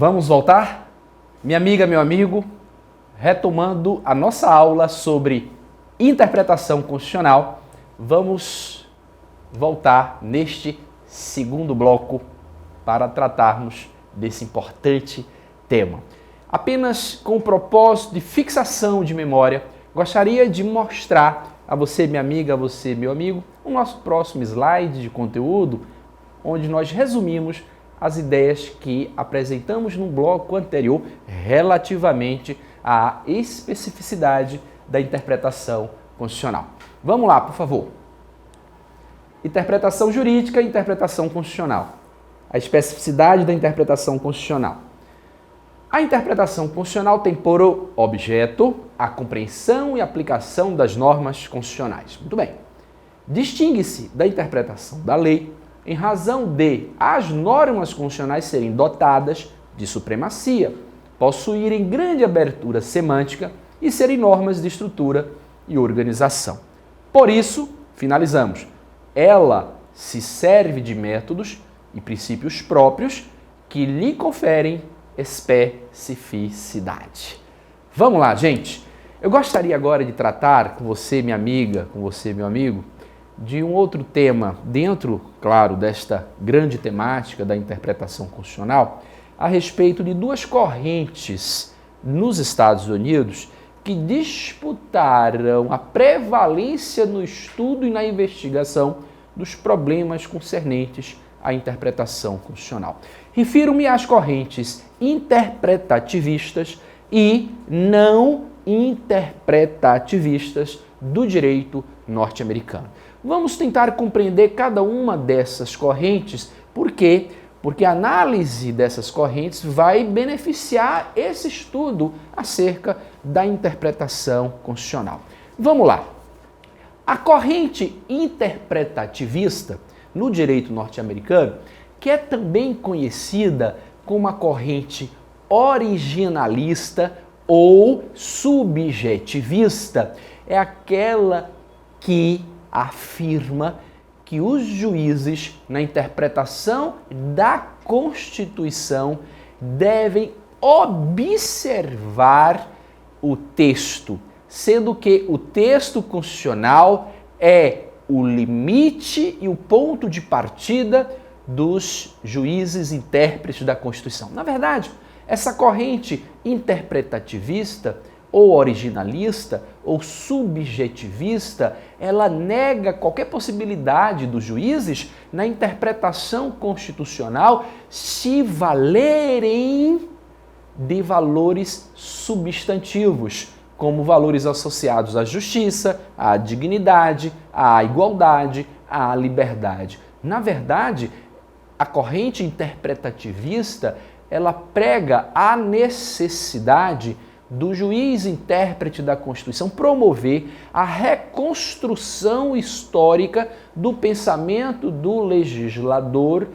Vamos voltar? Minha amiga, meu amigo, retomando a nossa aula sobre interpretação constitucional, vamos voltar neste segundo bloco para tratarmos desse importante tema. Apenas com o propósito de fixação de memória, gostaria de mostrar a você, minha amiga, a você, meu amigo, o nosso próximo slide de conteúdo, onde nós resumimos as ideias que apresentamos no bloco anterior relativamente à especificidade da interpretação constitucional. Vamos lá, por favor. Interpretação jurídica e interpretação constitucional. A especificidade da interpretação constitucional. A interpretação constitucional tem por objeto a compreensão e aplicação das normas constitucionais. Muito bem. Distingue-se da interpretação da lei em razão de as normas constitucionais serem dotadas de supremacia, possuírem grande abertura semântica e serem normas de estrutura e organização. Por isso, finalizamos, ela se serve de métodos e princípios próprios que lhe conferem especificidade. Vamos lá, gente. Eu gostaria agora de tratar com você, minha amiga, com você, meu amigo, de um outro tema dentro, claro, desta grande temática da interpretação constitucional, a respeito de duas correntes nos Estados Unidos que disputaram a prevalência no estudo e na investigação dos problemas concernentes à interpretação constitucional. Refiro-me às correntes interpretativistas e não interpretativistas do direito norte-americano. Vamos tentar compreender cada uma dessas correntes, por quê? Porque a análise dessas correntes vai beneficiar esse estudo acerca da interpretação constitucional. Vamos lá. A corrente interpretativista no direito norte-americano, que é também conhecida como a corrente originalista ou subjetivista, é aquela que afirma que os juízes, na interpretação da Constituição, devem observar o texto, sendo que o texto constitucional é o limite e o ponto de partida dos juízes intérpretes da Constituição. Na verdade, essa corrente interpretativista ou originalista, ou subjetivista, ela nega qualquer possibilidade dos juízes, na interpretação constitucional, se valerem de valores substantivos, como valores associados à justiça, à dignidade, à igualdade, à liberdade. Na verdade, a corrente interpretativista, ela prega a necessidade do juiz intérprete da Constituição promover a reconstrução histórica do pensamento do legislador,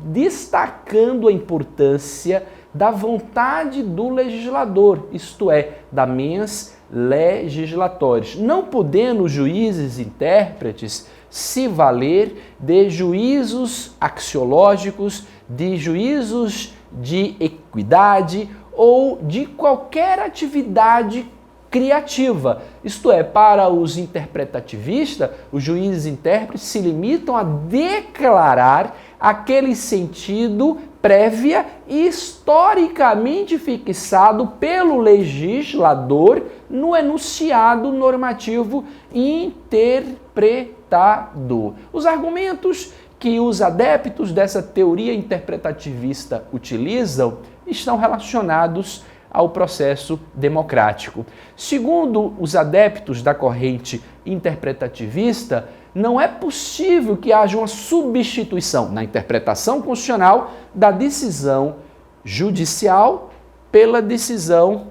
destacando a importância da vontade do legislador, isto é, da mens legislatoris, não podendo os juízes intérpretes se valer de juízos axiológicos, de juízos de equidade ou de qualquer atividade criativa. Isto é, para os interpretativistas, os juízes intérpretes se limitam a declarar aquele sentido prévia e historicamente fixado pelo legislador no enunciado normativo interpretado. Os argumentos que os adeptos dessa teoria interpretativista utilizam estão relacionados ao processo democrático. Segundo os adeptos da corrente interpretativista, não é possível que haja uma substituição na interpretação constitucional da decisão judicial pela decisão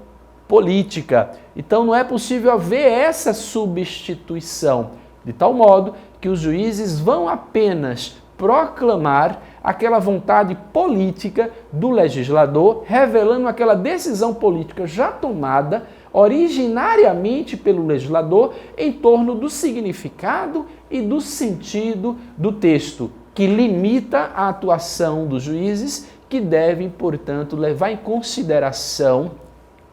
política. Então não é possível haver essa substituição, de tal modo que os juízes vão apenas proclamar aquela vontade política do legislador, revelando aquela decisão política já tomada originariamente pelo legislador em torno do significado e do sentido do texto, que limita a atuação dos juízes, que devem, portanto, levar em consideração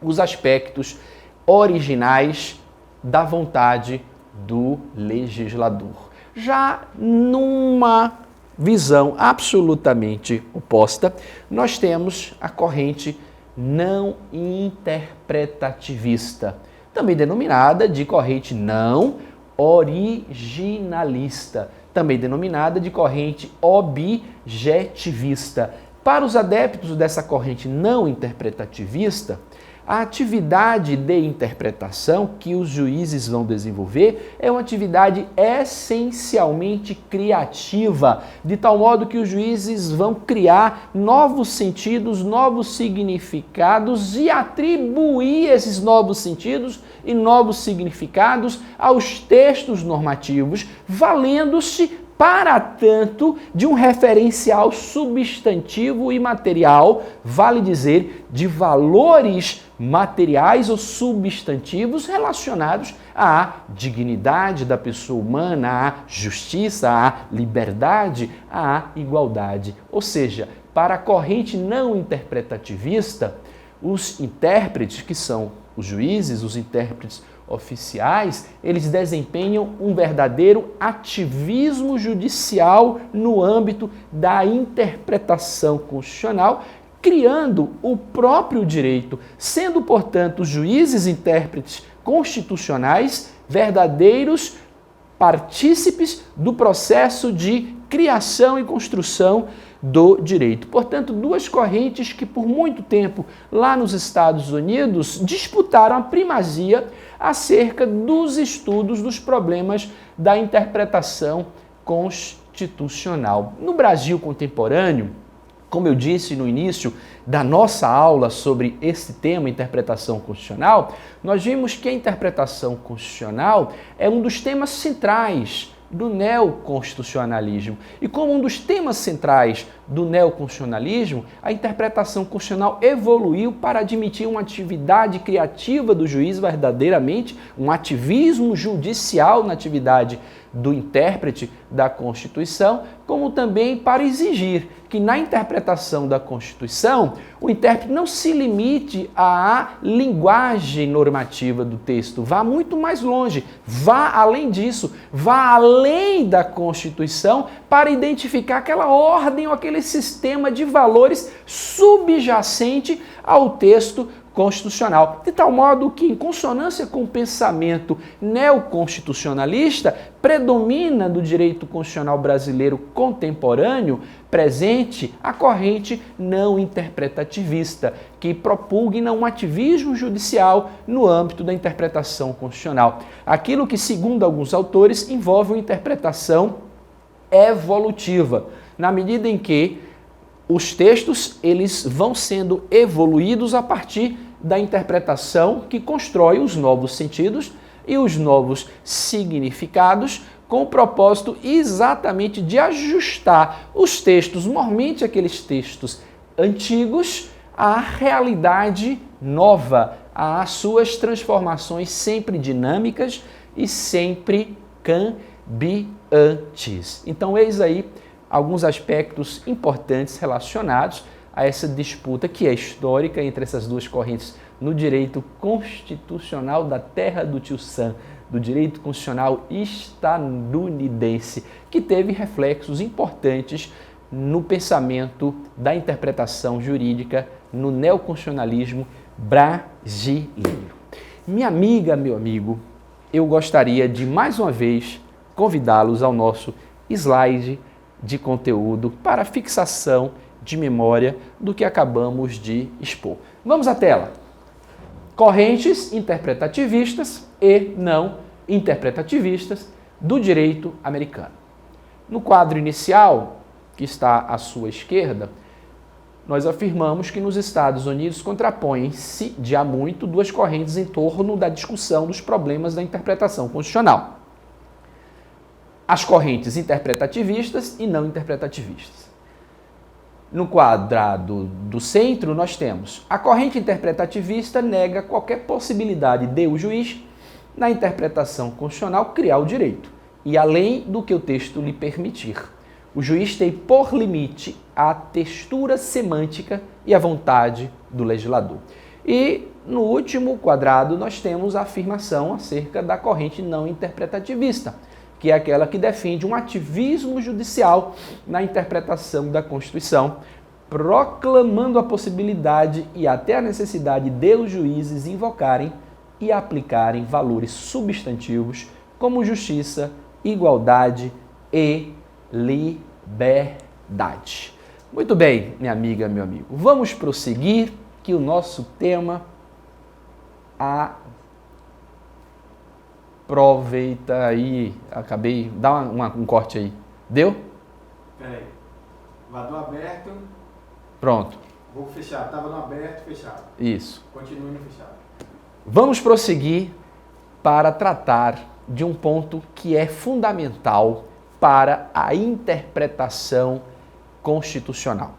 os aspectos originais da vontade do legislador. Já numa visão absolutamente oposta, nós temos a corrente não interpretativista, também denominada de corrente não originalista, também denominada de corrente objetivista. Para os adeptos dessa corrente não interpretativista, a atividade de interpretação que os juízes vão desenvolver é uma atividade essencialmente criativa, de tal modo que os juízes vão criar novos sentidos, novos significados e atribuir esses novos sentidos e novos significados aos textos normativos, valendo-se para tanto, de um referencial substantivo e material, vale dizer, de valores materiais ou substantivos relacionados à dignidade da pessoa humana, à justiça, à liberdade, à igualdade. Ou seja, para a corrente não interpretativista, os intérpretes, que são os juízes, os intérpretes oficiais, eles desempenham um verdadeiro ativismo judicial no âmbito da interpretação constitucional, criando o próprio direito, sendo, portanto, os juízes intérpretes constitucionais verdadeiros partícipes do processo de criação e construção do direito. Portanto, duas correntes que por muito tempo lá nos Estados Unidos disputaram a primazia acerca dos estudos dos problemas da interpretação constitucional. No Brasil contemporâneo, como eu disse no início da nossa aula sobre esse tema, interpretação constitucional, nós vimos que a interpretação constitucional é um dos temas centrais do neoconstitucionalismo. E como um dos temas centrais do neoconstitucionalismo, a interpretação constitucional evoluiu para admitir uma atividade criativa do juiz verdadeiramente, um ativismo judicial na atividade do intérprete da Constituição, como também para exigir que na interpretação da Constituição o intérprete não se limite à linguagem normativa do texto, vá muito mais longe, vá além disso, vá além da Constituição para identificar aquela ordem ou aquele sistema de valores subjacente ao texto constitucional, de tal modo que, em consonância com o pensamento neoconstitucionalista, predomina do direito constitucional brasileiro contemporâneo presente a corrente não interpretativista, que propugna um ativismo judicial no âmbito da interpretação constitucional. Aquilo que, segundo alguns autores, envolve uma interpretação evolutiva, na medida em que os textos eles vão sendo evoluídos a partir da interpretação que constrói os novos sentidos e os novos significados, com o propósito exatamente de ajustar os textos, normalmente aqueles textos antigos, à realidade nova, às suas transformações sempre dinâmicas e sempre cambiantes. Então, eis aí alguns aspectos importantes relacionados a essa disputa que é histórica entre essas duas correntes no direito constitucional da terra do Tio Sam, do direito constitucional estadunidense, que teve reflexos importantes no pensamento da interpretação jurídica no neoconstitucionalismo brasileiro. Minha amiga, meu amigo, eu gostaria de mais uma vez convidá-los ao nosso slide de conteúdo para fixação de memória do que acabamos de expor. Vamos à tela. Correntes interpretativistas e não interpretativistas do direito americano. No quadro inicial, que está à sua esquerda, nós afirmamos que nos Estados Unidos contrapõem-se de há muito duas correntes em torno da discussão dos problemas da interpretação constitucional. As correntes interpretativistas e não interpretativistas. No quadrado do centro, nós temos a corrente interpretativista nega qualquer possibilidade de o juiz, na interpretação constitucional, criar o direito, e além do que o texto lhe permitir. O juiz tem por limite a textura semântica e a vontade do legislador. E no último quadrado nós temos a afirmação acerca da corrente não interpretativista, que é aquela que defende um ativismo judicial na interpretação da Constituição, proclamando a possibilidade e até a necessidade de os juízes invocarem e aplicarem valores substantivos como justiça, igualdade e liberdade. Muito bem, minha amiga, meu amigo. Vamos prosseguir, que o tema aproveita aí. Acabei, dá um corte aí. Deu? Peraí. Vazou aberto. Pronto. Vou fechar. Estava no aberto, fechado. Isso. Continue no fechado. Vamos prosseguir para tratar de um ponto que é fundamental para a interpretação constitucional.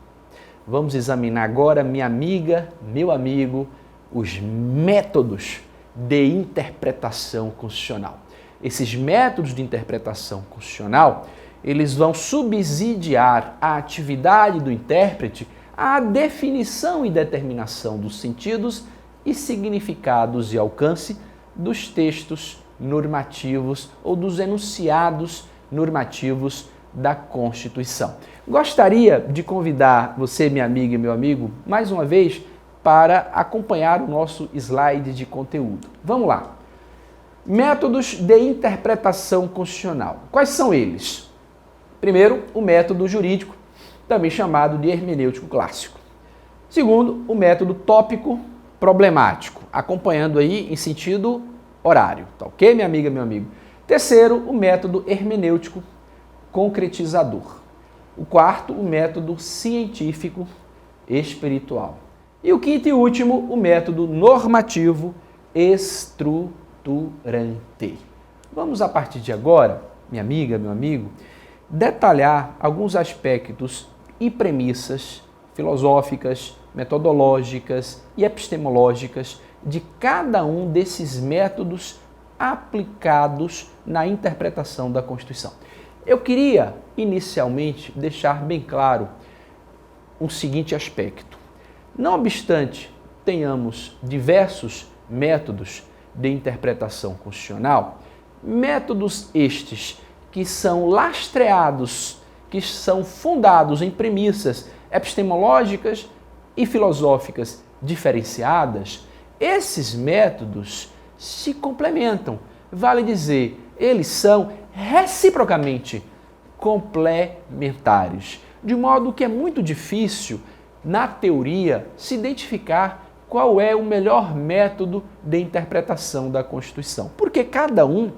Vamos examinar agora, minha amiga, meu amigo, os métodos de interpretação constitucional. Esses métodos de interpretação constitucional, eles vão subsidiar a atividade do intérprete à definição e determinação dos sentidos e significados e alcance dos textos normativos ou dos enunciados normativos da Constituição. Gostaria de convidar você, minha amiga e meu amigo, mais uma vez, para acompanhar o nosso slide de conteúdo. Vamos lá. Métodos de interpretação constitucional. Quais são eles? Primeiro, o método jurídico, também chamado de hermenêutico clássico. Segundo, o método tópico problemático, acompanhando aí em sentido horário. Tá ok, minha amiga, meu amigo? Terceiro, o método hermenêutico concretizador. O quarto, o método científico espiritual. E o quinto e último, o método normativo estruturante. Vamos, a partir de agora, minha amiga, meu amigo, detalhar alguns aspectos e premissas filosóficas, metodológicas e epistemológicas de cada um desses métodos aplicados na interpretação da Constituição. Eu queria, inicialmente, deixar bem claro um seguinte aspecto. Não obstante tenhamos diversos métodos de interpretação constitucional, métodos estes que são lastreados, que são fundados em premissas epistemológicas e filosóficas diferenciadas, esses métodos se complementam. Vale dizer, eles são reciprocamente complementares, de modo que é muito difícil, na teoria, se identificar qual é o melhor método de interpretação da Constituição, porque cada um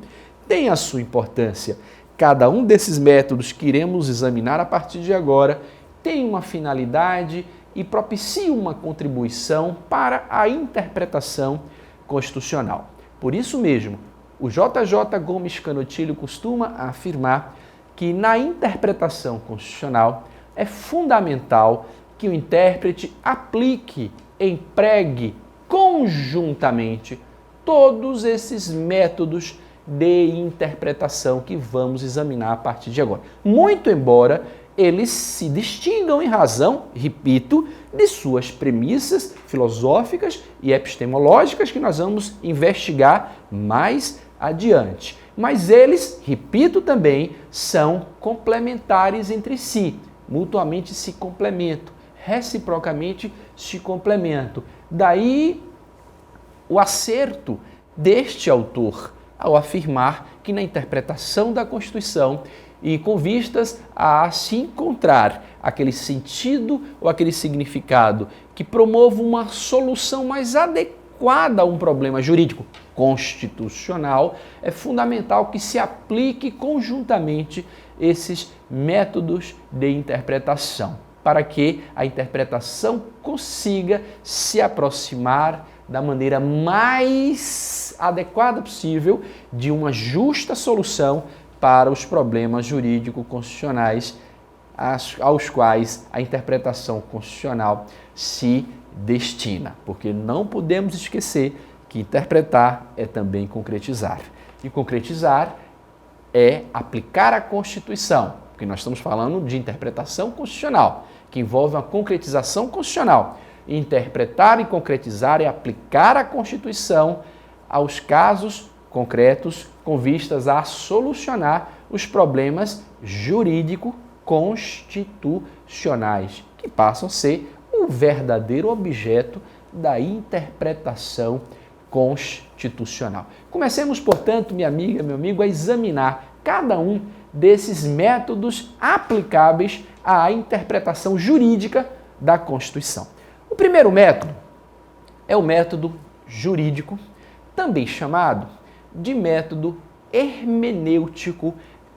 tem a sua importância. Cada um desses métodos que iremos examinar a partir de agora tem uma finalidade e propicia uma contribuição para a interpretação constitucional. Por isso mesmo, o JJ Gomes Canotilho costuma afirmar que na interpretação constitucional é fundamental que o intérprete aplique, empregue conjuntamente todos esses métodos de interpretação que vamos examinar a partir de agora. Muito embora eles se distingam em razão, repito, de suas premissas filosóficas e epistemológicas que nós vamos investigar mais adiante. Mas eles, repito também, são complementares entre si, mutuamente se complementam, reciprocamente se complementam. Daí o acerto deste autor ao afirmar que na interpretação da Constituição e com vistas a se encontrar aquele sentido ou aquele significado que promova uma solução mais adequada a um problema jurídico constitucional, é fundamental que se aplique conjuntamente esses métodos de interpretação, para que a interpretação consiga se aproximar da maneira mais adequada possível de uma justa solução para os problemas jurídico-constitucionais aos quais a interpretação constitucional se destina, porque não podemos esquecer que interpretar é também concretizar. E concretizar é aplicar a Constituição, porque nós estamos falando de interpretação constitucional, que envolve uma concretização constitucional. Interpretar e concretizar é aplicar a Constituição aos casos concretos com vistas a solucionar os problemas jurídico-constitucionais, que passam a ser o verdadeiro objeto da interpretação constitucional. Comecemos, portanto, minha amiga, meu amigo, a examinar cada um desses métodos aplicáveis à interpretação jurídica da Constituição. O primeiro método é o método jurídico, também chamado de método hermenêutico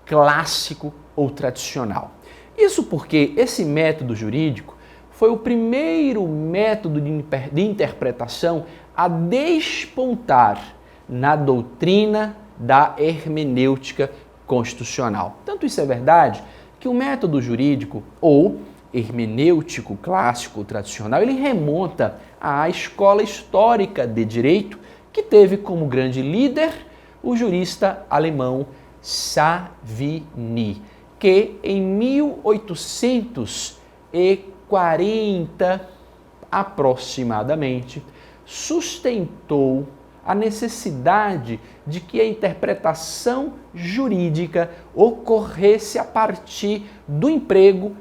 clássico ou tradicional. Isso porque esse método jurídico foi o primeiro método de interpretação a despontar na doutrina da hermenêutica constitucional. Tanto isso é verdade que o método jurídico ou hermenêutico clássico tradicional, ele remonta à escola histórica de direito, que teve como grande líder o jurista alemão Savigny, que em 1840 aproximadamente sustentou a necessidade de que a interpretação jurídica ocorresse a partir do emprego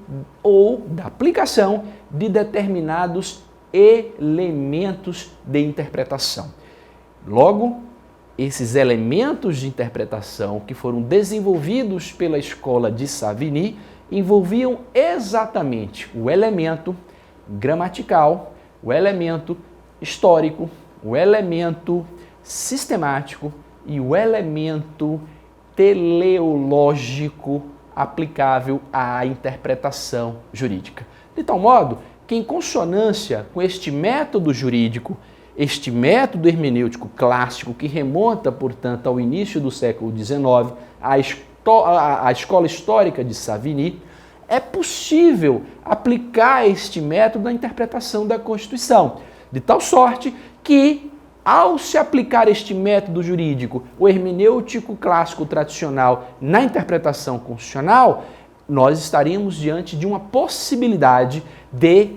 ou da aplicação de determinados elementos de interpretação. Logo, esses elementos de interpretação que foram desenvolvidos pela escola de Savigny envolviam exatamente o elemento gramatical, o elemento histórico, o elemento sistemático e o elemento teleológico aplicável à interpretação jurídica. De tal modo que, em consonância com este método jurídico, este método hermenêutico clássico, que remonta, portanto, ao início do século XIX, à escola histórica de Savigny, é possível aplicar este método na interpretação da Constituição, de tal sorte que, ao se aplicar este método jurídico, o hermenêutico clássico tradicional, na interpretação constitucional, nós estaríamos diante de uma possibilidade de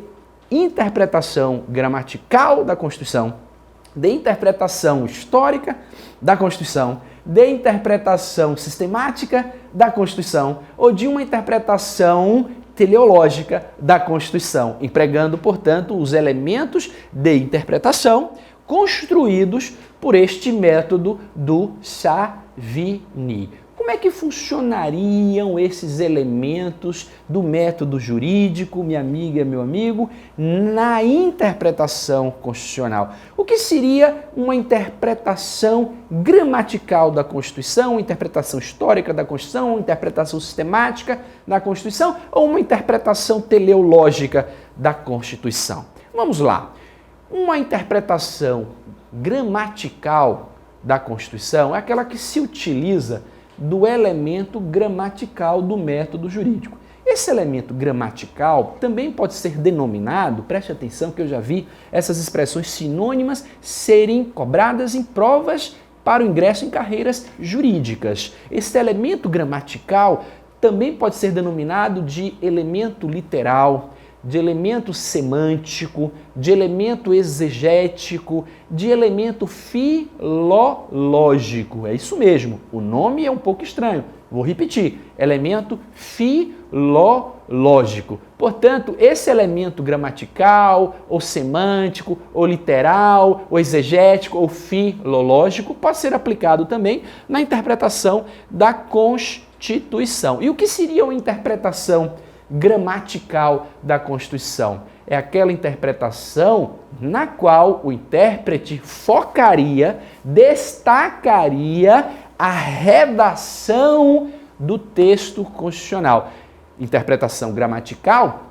interpretação gramatical da Constituição, de interpretação histórica da Constituição, de interpretação sistemática da Constituição ou de uma interpretação teleológica da Constituição, empregando, portanto, os elementos de interpretação construídos por este método do Savigny. Como é que funcionariam esses elementos do método jurídico, minha amiga, meu amigo, na interpretação constitucional? O que seria uma interpretação gramatical da Constituição, uma interpretação histórica da Constituição, uma interpretação sistemática da Constituição ou uma interpretação teleológica da Constituição? Vamos lá. Uma interpretação gramatical da Constituição é aquela que se utiliza do elemento gramatical do método jurídico. Esse elemento gramatical também pode ser denominado, preste atenção que eu já vi essas expressões sinônimas serem cobradas em provas para o ingresso em carreiras jurídicas. Esse elemento gramatical também pode ser denominado de elemento literal, de elemento semântico, de elemento exegético, de elemento filológico. É isso mesmo, o nome é um pouco estranho. Vou repetir, elemento filológico. Portanto, esse elemento gramatical, ou semântico, ou literal, ou exegético, ou filológico, pode ser aplicado também na interpretação da Constituição. E o que seria uma interpretação gramatical da Constituição? É aquela interpretação na qual o intérprete focaria, destacaria a redação do texto constitucional. Interpretação gramatical,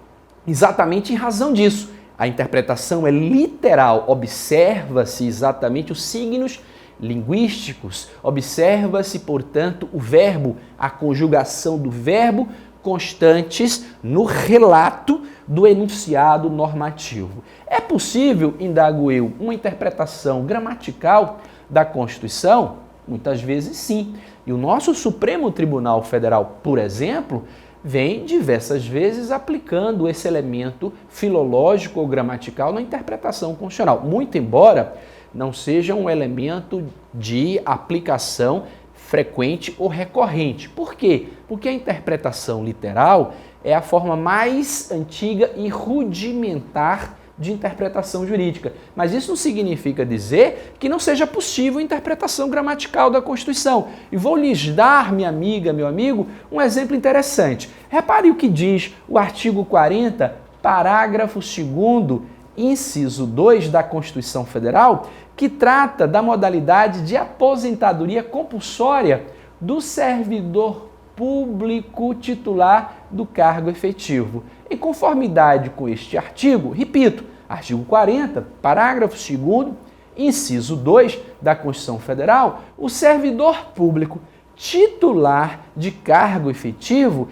exatamente em razão disso. A interpretação é literal, observa-se exatamente os signos linguísticos, observa-se, portanto, o verbo, a conjugação do verbo constantes no relato do enunciado normativo. É possível, indago eu, uma interpretação gramatical da Constituição? Muitas vezes sim. E o nosso Supremo Tribunal Federal, por exemplo, vem diversas vezes aplicando esse elemento filológico ou gramatical na interpretação constitucional, muito embora não seja um elemento de aplicação frequente ou recorrente. Por quê? Porque a interpretação literal é a forma mais antiga e rudimentar de interpretação jurídica. Mas isso não significa dizer que não seja possível a interpretação gramatical da Constituição. E vou lhes dar, minha amiga, meu amigo, um exemplo interessante. Repare o que diz o artigo 40, parágrafo 2º, inciso 2 da Constituição Federal, que trata da modalidade de aposentadoria compulsória do servidor público titular do cargo efetivo. Em conformidade com este artigo, repito, artigo 40, parágrafo 2º, inciso 2 da Constituição Federal, o servidor público titular de cargo efetivo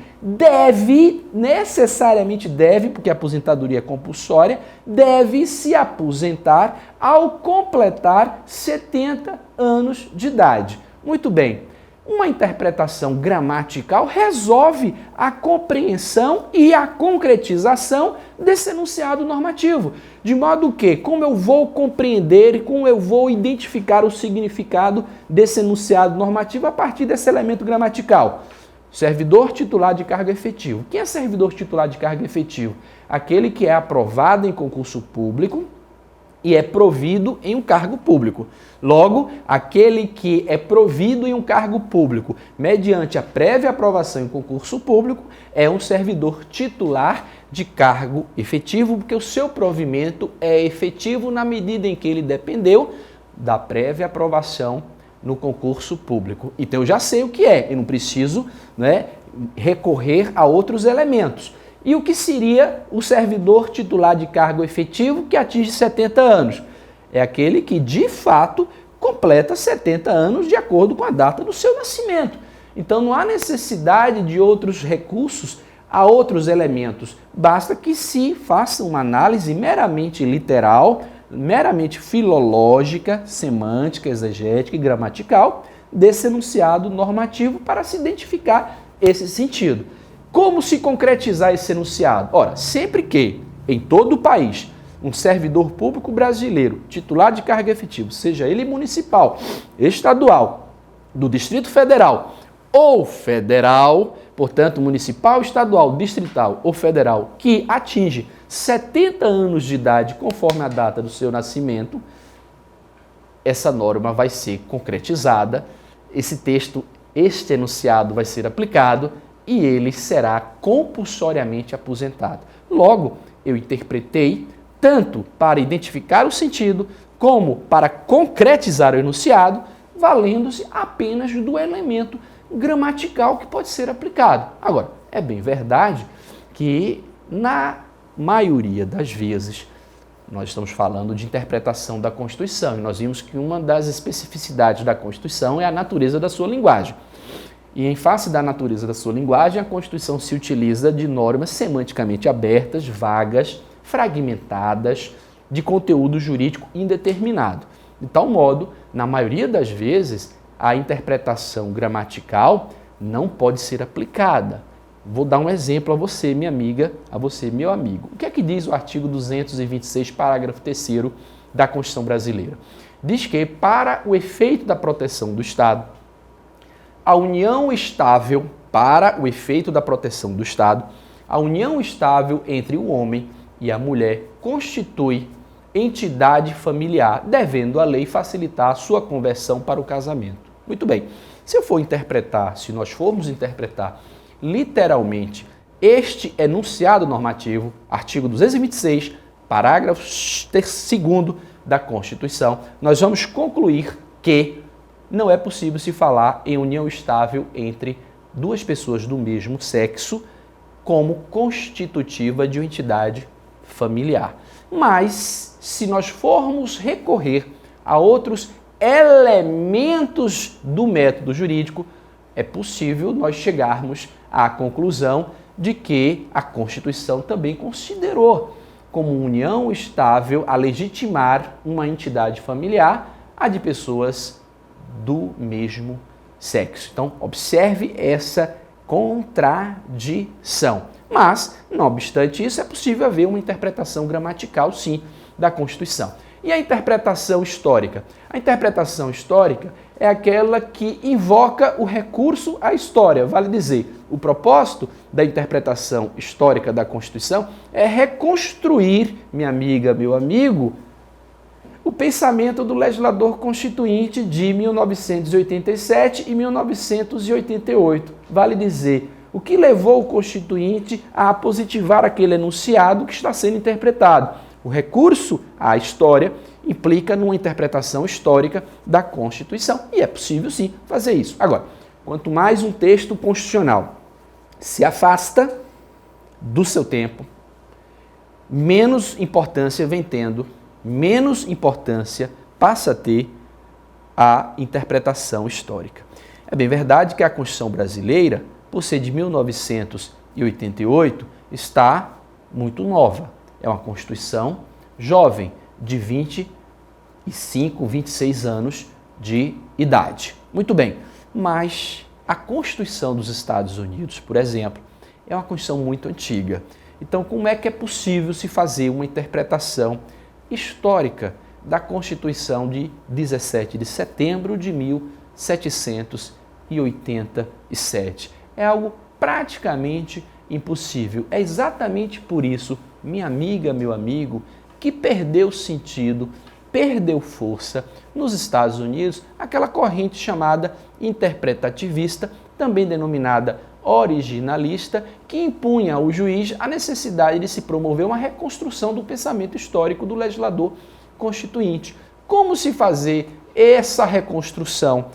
necessariamente deve, porque a aposentadoria é compulsória, deve se aposentar ao completar 70 anos de idade. Muito bem. Uma interpretação gramatical resolve a compreensão e a concretização desse enunciado normativo. De modo que, como eu vou compreender e como eu vou identificar o significado desse enunciado normativo a partir desse elemento gramatical? Servidor titular de cargo efetivo. Quem é servidor titular de cargo efetivo? Aquele que é aprovado em concurso público e é provido em um cargo público. Logo, aquele que é provido em um cargo público mediante a prévia aprovação em concurso público é um servidor titular de cargo efetivo, porque o seu provimento é efetivo na medida em que ele dependeu da prévia aprovação no concurso público. Então eu já sei o que é, eu não preciso, recorrer a outros elementos. E o que seria o servidor titular de cargo efetivo que atinge 70 anos? É aquele que, de fato, completa 70 anos de acordo com a data do seu nascimento. Então não há necessidade de outros recursos a outros elementos. Basta que se faça uma análise meramente literal, meramente filológica, semântica, exegética e gramatical desse enunciado normativo para se identificar esse sentido. Como se concretizar esse enunciado? Ora, sempre que, em todo o país, um servidor público brasileiro, titular de cargo efetivo, seja ele municipal, estadual, do Distrito Federal ou federal, portanto, municipal, estadual, distrital ou federal, que atinge 70 anos de idade conforme a data do seu nascimento, essa norma vai ser concretizada, este enunciado vai ser aplicado e ele será compulsoriamente aposentado. Logo, eu interpretei tanto para identificar o sentido como para concretizar o enunciado, valendo-se apenas do elemento gramatical que pode ser aplicado. Agora, é bem verdade que na maioria das vezes nós estamos falando de interpretação da Constituição e nós vimos que uma das especificidades da Constituição é a natureza da sua linguagem. E em face da natureza da sua linguagem, a Constituição se utiliza de normas semanticamente abertas, vagas, fragmentadas, de conteúdo jurídico indeterminado. De tal modo, na maioria das vezes, a interpretação gramatical não pode ser aplicada. Vou dar um exemplo a você, minha amiga, a você, meu amigo. O que é que diz o artigo 226, parágrafo 3º da Constituição brasileira? Diz que, para o efeito da proteção do Estado, a união estável, para o efeito da proteção do Estado, a união estável entre o homem e a mulher constitui entidade familiar, devendo a lei facilitar a sua conversão para o casamento. Muito bem, se nós formos interpretar literalmente este enunciado normativo, artigo 226, parágrafo 2º da Constituição, nós vamos concluir que não é possível se falar em união estável entre duas pessoas do mesmo sexo como constitutiva de uma entidade familiar. Mas, se nós formos recorrer a outros elementos do método jurídico, é possível nós chegarmos à conclusão de que a Constituição também considerou como união estável a legitimar uma entidade familiar, a de pessoas do mesmo sexo. Então, observe essa contradição. Mas, não obstante isso, é possível haver uma interpretação gramatical, sim, da Constituição. E a interpretação histórica? A interpretação histórica é aquela que invoca o recurso à história. Vale dizer, o propósito da interpretação histórica da Constituição é reconstruir, minha amiga, meu amigo, o pensamento do legislador constituinte de 1987 e 1988. Vale dizer, o que levou o constituinte a positivar aquele enunciado que está sendo interpretado. O recurso à história implica numa interpretação histórica da Constituição. E é possível, sim, fazer isso. Agora, quanto mais um texto constitucional se afasta do seu tempo, menos importância vem tendo, menos importância passa a ter a interpretação histórica. É bem verdade que a Constituição brasileira, por ser de 1988, está muito nova. É uma Constituição jovem, de 25, 26 anos de idade. Muito bem, mas a Constituição dos Estados Unidos, por exemplo, é uma Constituição muito antiga. Então, como é que é possível se fazer uma interpretação histórica da Constituição de 17 de setembro de 1787? É algo praticamente impossível. É exatamente por isso, minha amiga, meu amigo, que perdeu sentido, perdeu força nos Estados Unidos aquela corrente chamada interpretativista, também denominada originalista, que impunha ao juiz a necessidade de se promover uma reconstrução do pensamento histórico do legislador constituinte. Como se fazer essa reconstrução?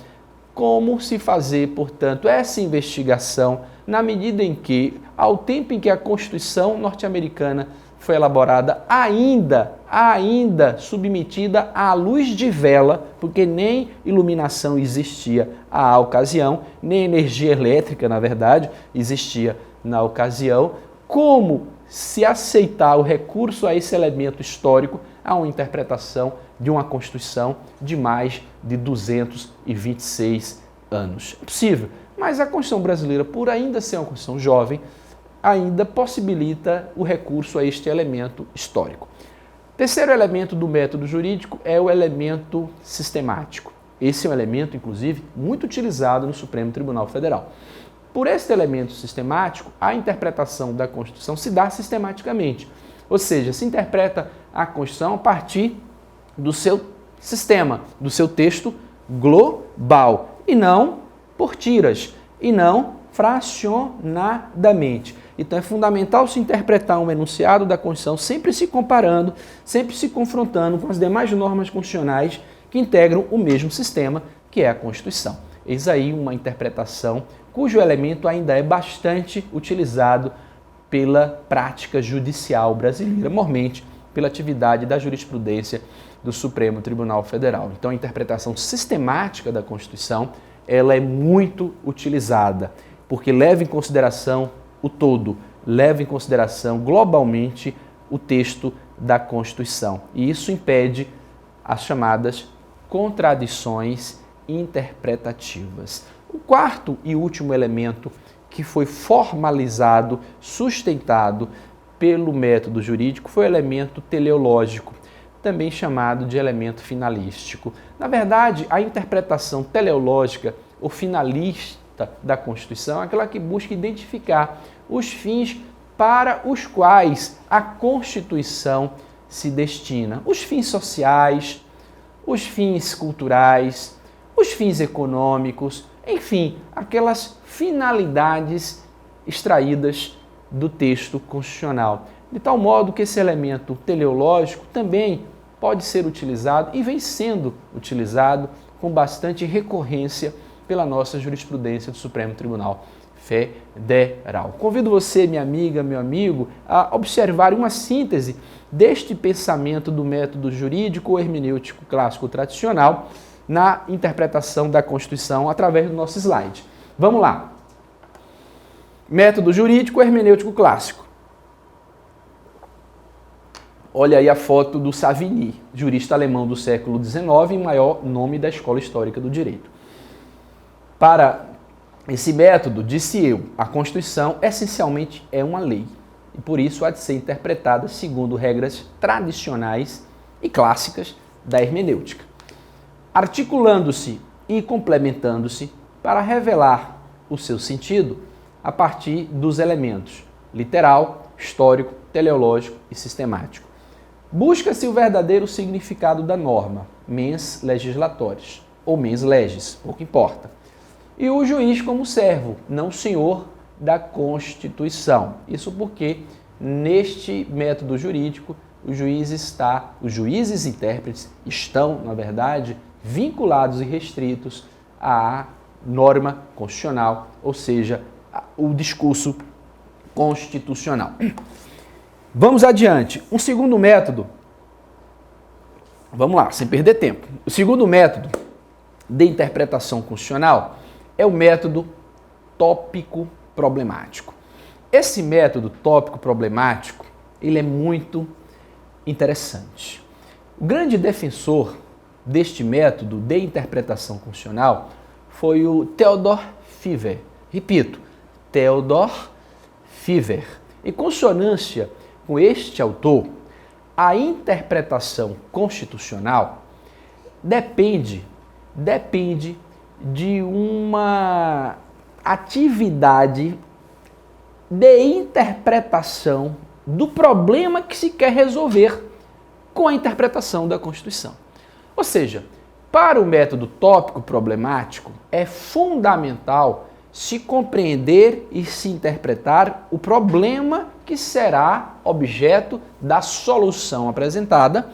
Como se fazer, portanto, essa investigação na medida em que, ao tempo em que a Constituição norte-americana foi elaborada, ainda submetida à luz de vela, porque nem iluminação existia à ocasião, nem energia elétrica, na verdade, existia na ocasião, como se aceitar o recurso a esse elemento histórico a uma interpretação de uma Constituição de mais de 226 anos. É possível, mas a Constituição brasileira, por ainda ser uma Constituição jovem, ainda possibilita o recurso a este elemento histórico. Terceiro elemento do método jurídico é o elemento sistemático. Esse é um elemento, inclusive, muito utilizado no Supremo Tribunal Federal. Por este elemento sistemático, a interpretação da Constituição se dá sistematicamente, ou seja, se interpreta a Constituição a partir do seu sistema, do seu texto global, e não por tiras, e não fracionadamente. Então é fundamental se interpretar um enunciado da Constituição sempre se comparando, sempre se confrontando com as demais normas constitucionais que integram o mesmo sistema, que é a Constituição. Eis aí uma interpretação cujo elemento ainda é bastante utilizado pela prática judicial brasileira, mormente pela atividade da jurisprudência do Supremo Tribunal Federal. Então a interpretação sistemática da Constituição, ela é muito utilizada, porque leva em consideração o todo, leva em consideração globalmente o texto da Constituição. E isso impede as chamadas contradições interpretativas. O quarto e último elemento que foi formalizado, sustentado pelo método jurídico foi o elemento teleológico, também chamado de elemento finalístico. Na verdade, a interpretação teleológica ou finalista da Constituição é aquela que busca identificar os fins para os quais a Constituição se destina. Os fins sociais, os fins culturais, os fins econômicos, enfim, aquelas finalidades extraídas do texto constitucional. De tal modo que esse elemento teleológico também pode ser utilizado e vem sendo utilizado com bastante recorrência pela nossa jurisprudência do Supremo Tribunal Federal. Convido você, minha amiga, meu amigo, a observar uma síntese deste pensamento do método jurídico ou hermenêutico clássico tradicional na interpretação da Constituição através do nosso slide. Vamos lá. Método jurídico hermenêutico clássico. Olha aí a foto do Savigny, jurista alemão do século XIX e maior nome da escola histórica do direito. Para esse método, disse eu, a Constituição essencialmente é uma lei e por isso há de ser interpretada segundo regras tradicionais e clássicas da hermenêutica, articulando-se e complementando-se para revelar o seu sentido a partir dos elementos literal, histórico, teleológico e sistemático. Busca-se o verdadeiro significado da norma, mens legislatoris, ou mens legis, pouco importa. E o juiz como servo, não senhor da Constituição. Isso porque, neste método jurídico, os juízes intérpretes estão, na verdade, vinculados e restritos à norma constitucional, ou seja, o discurso constitucional. Vamos adiante. Um segundo método, vamos lá, sem perder tempo. O segundo método de interpretação constitucional é o método tópico problemático. Esse método tópico problemático, ele é muito interessante. O grande defensor deste método de interpretação constitucional foi o Theodor Pfeffer. Repito, Theodor Pfeffer. Em consonância com este autor, a interpretação constitucional depende de uma atividade de interpretação do problema que se quer resolver com a interpretação da Constituição. Ou seja, para o método tópico problemático, é fundamental se compreender e se interpretar o problema que será objeto da solução apresentada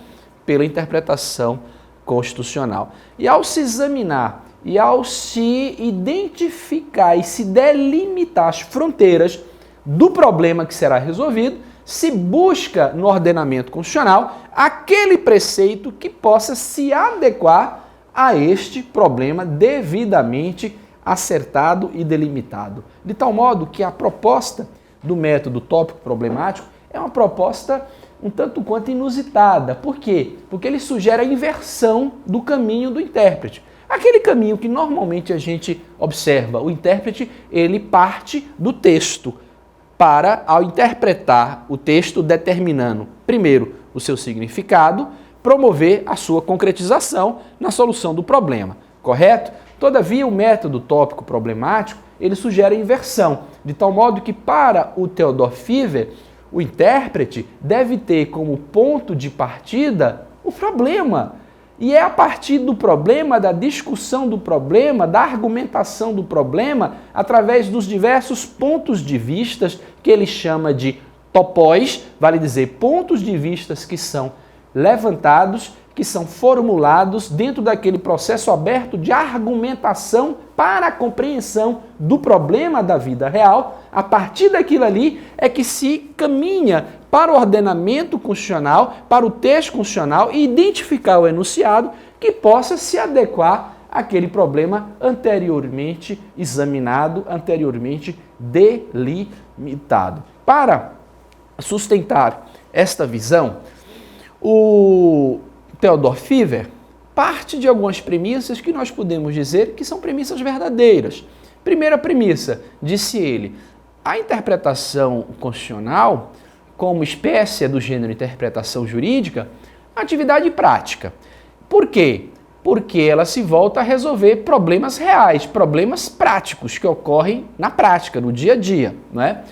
pela interpretação constitucional. E ao se examinar e ao se identificar e se delimitar as fronteiras do problema que será resolvido, se busca no ordenamento constitucional aquele preceito que possa se adequar a este problema devidamente acertado e delimitado. De tal modo que a proposta do método tópico problemático é uma proposta um tanto quanto inusitada. Por quê? Porque ele sugere a inversão do caminho do intérprete. Aquele caminho que normalmente a gente observa, o intérprete, ele parte do texto para, ao interpretar o texto, determinando, primeiro, o seu significado, promover a sua concretização na solução do problema, correto? Todavia, o método tópico problemático, ele sugere a inversão, de tal modo que, para o Theodor Pfeffer, o intérprete deve ter como ponto de partida o problema. E é a partir do problema, da discussão do problema, da argumentação do problema, através dos diversos pontos de vistas, que ele chama de topóis, vale dizer, pontos de vistas que são levantados, que são formulados dentro daquele processo aberto de argumentação para a compreensão do problema da vida real. A partir daquilo ali é que se caminha para o ordenamento constitucional, para o texto constitucional e identificar o enunciado que possa se adequar àquele problema anteriormente examinado, anteriormente delimitado. Para sustentar esta visão, o Theodor Pfeffer parte de algumas premissas que nós podemos dizer que são premissas verdadeiras. Primeira premissa, disse ele, a interpretação constitucional, como espécie do gênero interpretação jurídica, atividade prática. Por quê? Porque ela se volta a resolver problemas reais, problemas práticos que ocorrem na prática, no dia a dia, não é?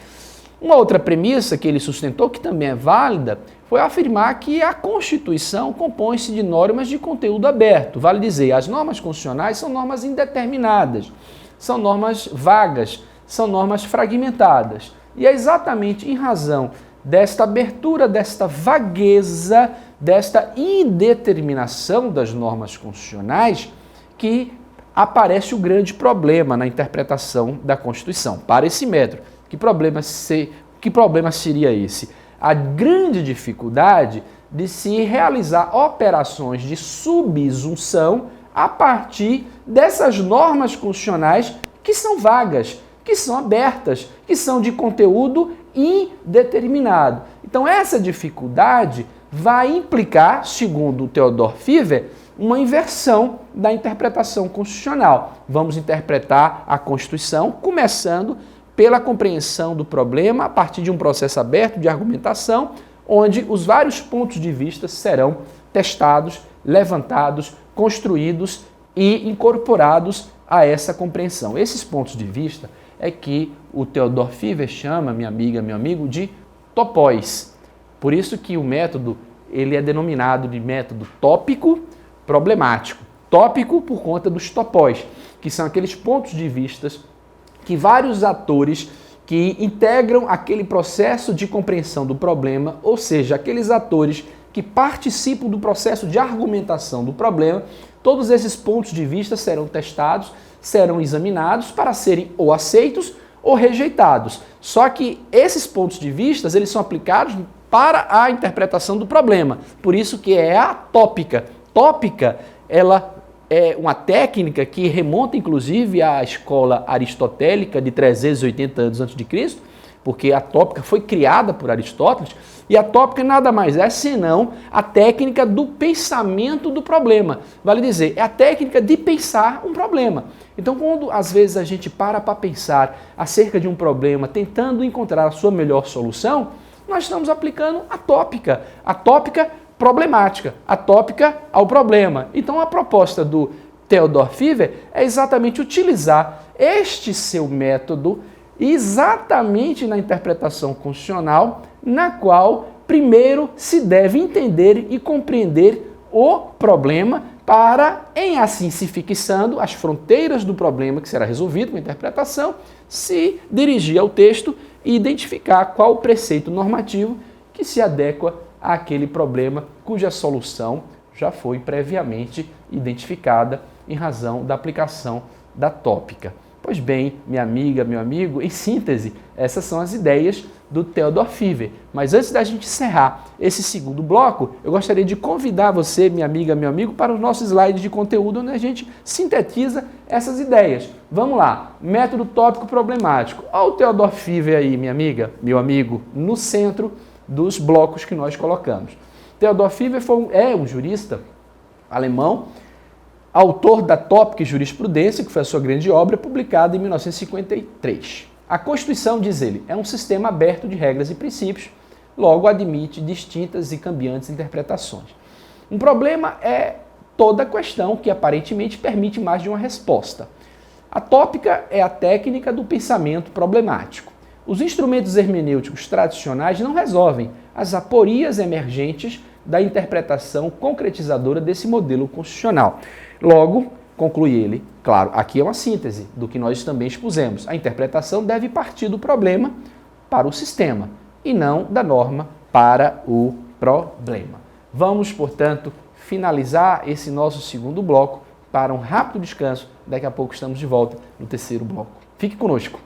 Uma outra premissa que ele sustentou, que também é válida, foi afirmar que a Constituição compõe-se de normas de conteúdo aberto. Vale dizer, as normas constitucionais são normas indeterminadas, são normas vagas, são normas fragmentadas. E é exatamente em razão desta abertura, desta vagueza, desta indeterminação das normas constitucionais que aparece o grande problema na interpretação da Constituição. Para esse método, que problema seria esse? A grande dificuldade de se realizar operações de subsunção a partir dessas normas constitucionais que são vagas, que são abertas, que são de conteúdo indeterminado. Então essa dificuldade vai implicar, segundo o Theodor Pfeffer, uma inversão da interpretação constitucional. Vamos interpretar a Constituição começando pela compreensão do problema a partir de um processo aberto de argumentação, onde os vários pontos de vista serão testados, levantados, construídos e incorporados a essa compreensão. Esses pontos de vista é que o Theodor Pfeffer chama, minha amiga, meu amigo, de topóis. Por isso que o método ele é denominado de método tópico problemático. Tópico por conta dos topóis, que são aqueles pontos de vista que vários atores que integram aquele processo de compreensão do problema, ou seja, aqueles atores que participam do processo de argumentação do problema, todos esses pontos de vista serão testados, serão examinados para serem ou aceitos ou rejeitados. Só que esses pontos de vista eles são aplicados para a interpretação do problema. Por isso que é a tópica. Tópica, ela é uma técnica que remonta inclusive à escola aristotélica de 380 anos a.C., porque a tópica foi criada por Aristóteles, e a tópica nada mais é senão a técnica do pensamento do problema. Vale dizer, é a técnica de pensar um problema. Então, quando às vezes a gente para pensar acerca de um problema, tentando encontrar a sua melhor solução, nós estamos aplicando a tópica problemática, a tópica ao problema. Então, a proposta do Theodor Pfeffer é exatamente utilizar este seu método exatamente na interpretação constitucional, na qual primeiro se deve entender e compreender o problema para, em assim se fixando as fronteiras do problema que será resolvido com a interpretação, se dirigir ao texto e identificar qual o preceito normativo que se adequa àquele problema cuja solução já foi previamente identificada em razão da aplicação da tópica. Pois bem, minha amiga, meu amigo, em síntese, essas são as ideias do Theodor Pfeffer. Mas antes da gente encerrar esse segundo bloco, eu gostaria de convidar você, minha amiga, meu amigo, para o nosso slide de conteúdo onde a gente sintetiza essas ideias. Vamos lá, método tópico problemático. Olha o Theodor Pfeffer aí, minha amiga, meu amigo, no centro dos blocos que nós colocamos. Theodor Pfeffer é um jurista alemão, autor da Tópica e Jurisprudência, que foi a sua grande obra, publicada em 1953. A Constituição, diz ele, é um sistema aberto de regras e princípios, logo admite distintas e cambiantes interpretações. Um problema é toda questão que aparentemente permite mais de uma resposta. A tópica é a técnica do pensamento problemático. Os instrumentos hermenêuticos tradicionais não resolvem as aporias emergentes da interpretação concretizadora desse modelo constitucional. Logo, conclui ele, claro, aqui é uma síntese do que nós também expusemos. A interpretação deve partir do problema para o sistema e não da norma para o problema. Vamos, portanto, finalizar esse nosso segundo bloco para um rápido descanso. Daqui a pouco estamos de volta no terceiro bloco. Fique conosco.